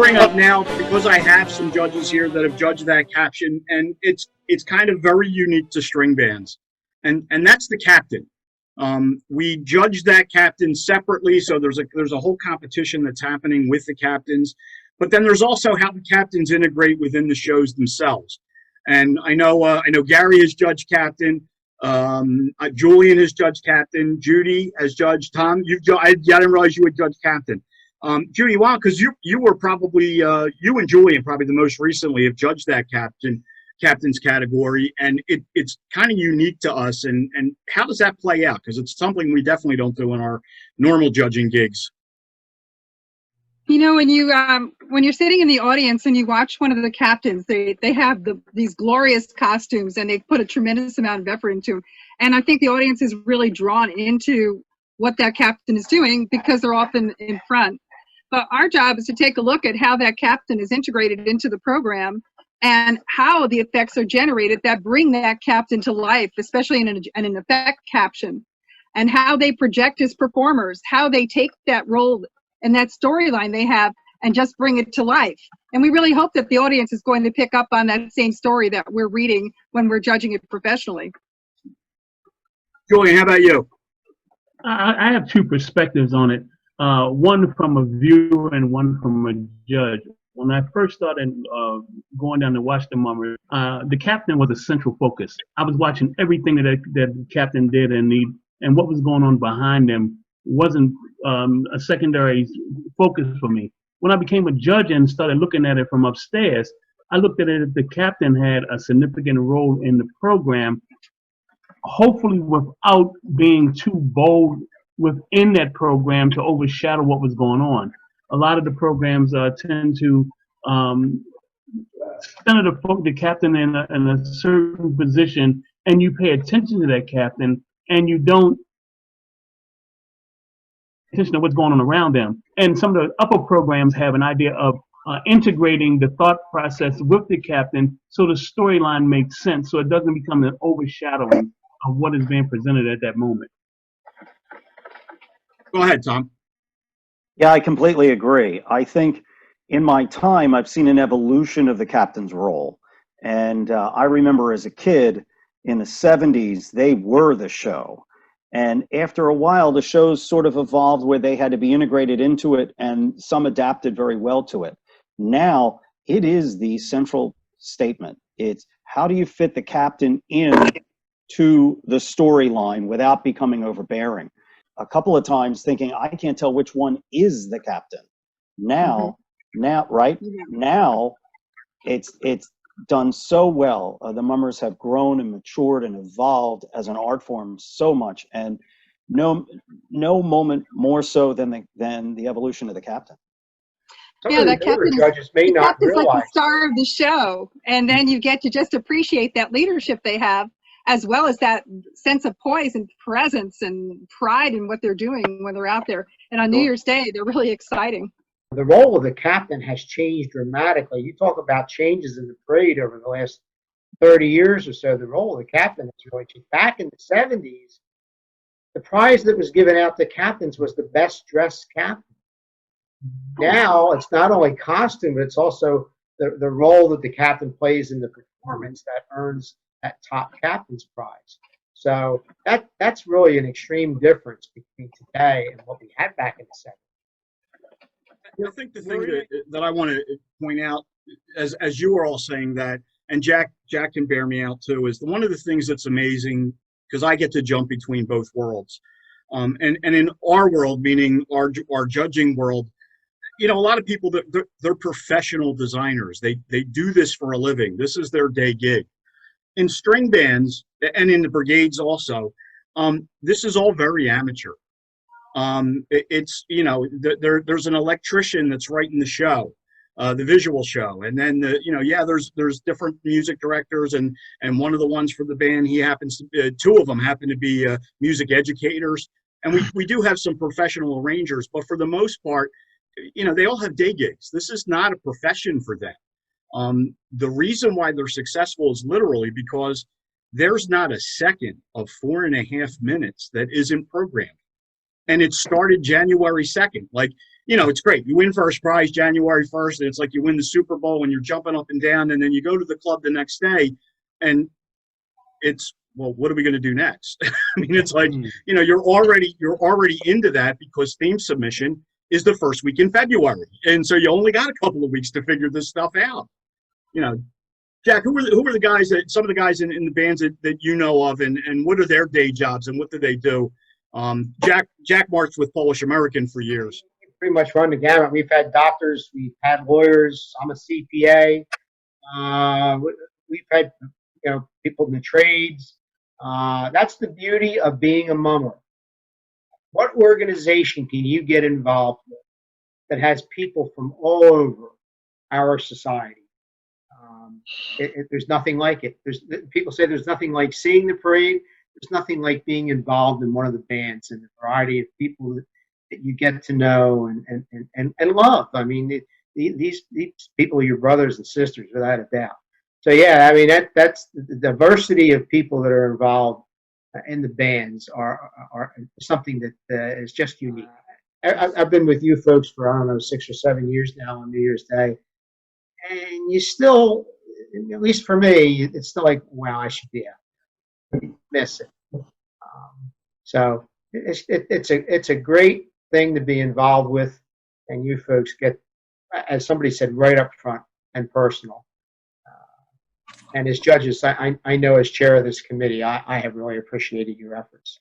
bring up now, because I have some judges here that have judged that caption, and it's kind of very unique to string bands, and that's the captain. We judge that captain separately, so there's a whole competition that's happening with the captains, but then there's also how the captains integrate within the shows themselves. And I know Gary has judged captain, Julian has judged captain, Judy has judged Tom. I didn't realize you would judge captain. Judy, wow, because you were probably you and Julian probably the most recently have judged that captain's category, and it's kind of unique to us. And how does that play out? Because it's something we definitely don't do in our normal judging gigs. You know, when you're sitting in the audience and you watch one of the captains, they have these glorious costumes, and they put a tremendous amount of effort into them. And I think the audience is really drawn into what that captain is doing because they're often in front. But our job is to take a look at how that captain is integrated into the program and how the effects are generated that bring that captain to life, especially in an effect caption, and how they project as performers, how they take that role and that storyline they have and just bring it to life. And we really hope that the audience is going to pick up on that same story that we're reading when we're judging it professionally. Julian, how about you? I have two perspectives on it. One from a viewer and one from a judge. When I first started going down to watch the Mummers, the captain was a central focus. I was watching everything that the captain did, and what was going on behind them wasn't a secondary focus for me. When I became a judge and started looking at it from upstairs, I looked at it as the captain had a significant role in the program, hopefully without being too bold within that program to overshadow what was going on. A lot of the programs tend to center the captain in a certain position, and you pay attention to that captain, and you don't pay attention to what's going on around them. And some of the upper programs have an idea of integrating the thought process with the captain so the storyline makes sense, so it doesn't become an overshadowing of what is being presented at that moment. Go ahead, Tom. Yeah, I completely agree. I think in my time, I've seen an evolution of the captain's role. And I remember as a kid in the 70s, they were the show. And after a while, the shows sort of evolved where they had to be integrated into it, and some adapted very well to it. Now, it is the central statement. It's how do you fit the captain in to the storyline without becoming overbearing? A couple of times thinking, I can't tell which one is the captain. Now, right? Now, it's done so well. The Mummers have grown and matured and evolved as an art form so much, and no moment more so than the evolution of the captain. Yeah, that captain judges may not realize like the star of the show, and then you get to just appreciate that leadership they have, as well as that sense of poise and presence and pride in what they're doing when they're out there. And on New Year's Day, they're really exciting. The role of the captain has changed dramatically. You talk about changes in the parade over the last 30 years or so. The role of the captain has really changed. Back in the 70s, the prize that was given out to captains was the best dressed captain. Now, it's not only costume, but it's also the role that the captain plays in the performance that earns that top captain's prize. So that's really an extreme difference between today and what we had back in the 70s. I think the thing that I want to point out, as you were all saying that, and Jack can bear me out too, is one of the things that's amazing, because I get to jump between both worlds. And in our world, meaning our judging world, you know, a lot of people, they're professional designers. They do this for a living. This is their day gig. In string bands and in the brigades also, this is all very amateur. It's, you know, there's an electrician that's writing the show, the visual show, and then there's different music directors, and one of the ones for the band, he happens to two of them happen to be music educators, and we do have some professional arrangers, but for the most part, you know, they all have day gigs. This is not a profession for them. The reason why they're successful is literally because there's not a second of 4.5 minutes that isn't programmed. And it started January 2nd. Like, it's great. You win first prize January 1st, and it's like you win the Super Bowl and you're jumping up and down, and then you go to the club the next day, and it's, well, what are we going to do next? I mean, it's like, you're already into that because theme submission is the first week in February, and so you only got a couple of weeks to figure this stuff out. Jack, who are the guys some of the guys in the bands that you know of, and what are their day jobs and what do they do? Jack marched with Polish American for years. Pretty much run the gamut. We've had doctors, we've had lawyers. I'm a CPA. We've had people in the trades. That's the beauty of being a mummer. What organization can you get involved with that has people from all over our society? There's nothing like it. People say there's nothing like seeing the parade. There's nothing like being involved in one of the bands and the variety of people that you get to know and love. I mean, these people are your brothers and sisters, without a doubt. So yeah, I mean that's the diversity of people that are involved in the bands are something that is just unique. I've been with you folks for, I don't know, 6 or 7 years now on New Year's Day, and you still, at least for me, it's still like, wow, I should be out. Miss it. So it's a great thing to be involved with, and you folks get, as somebody said, right up front and personal. And as judges, I know as chair of this committee, I have really appreciated your efforts.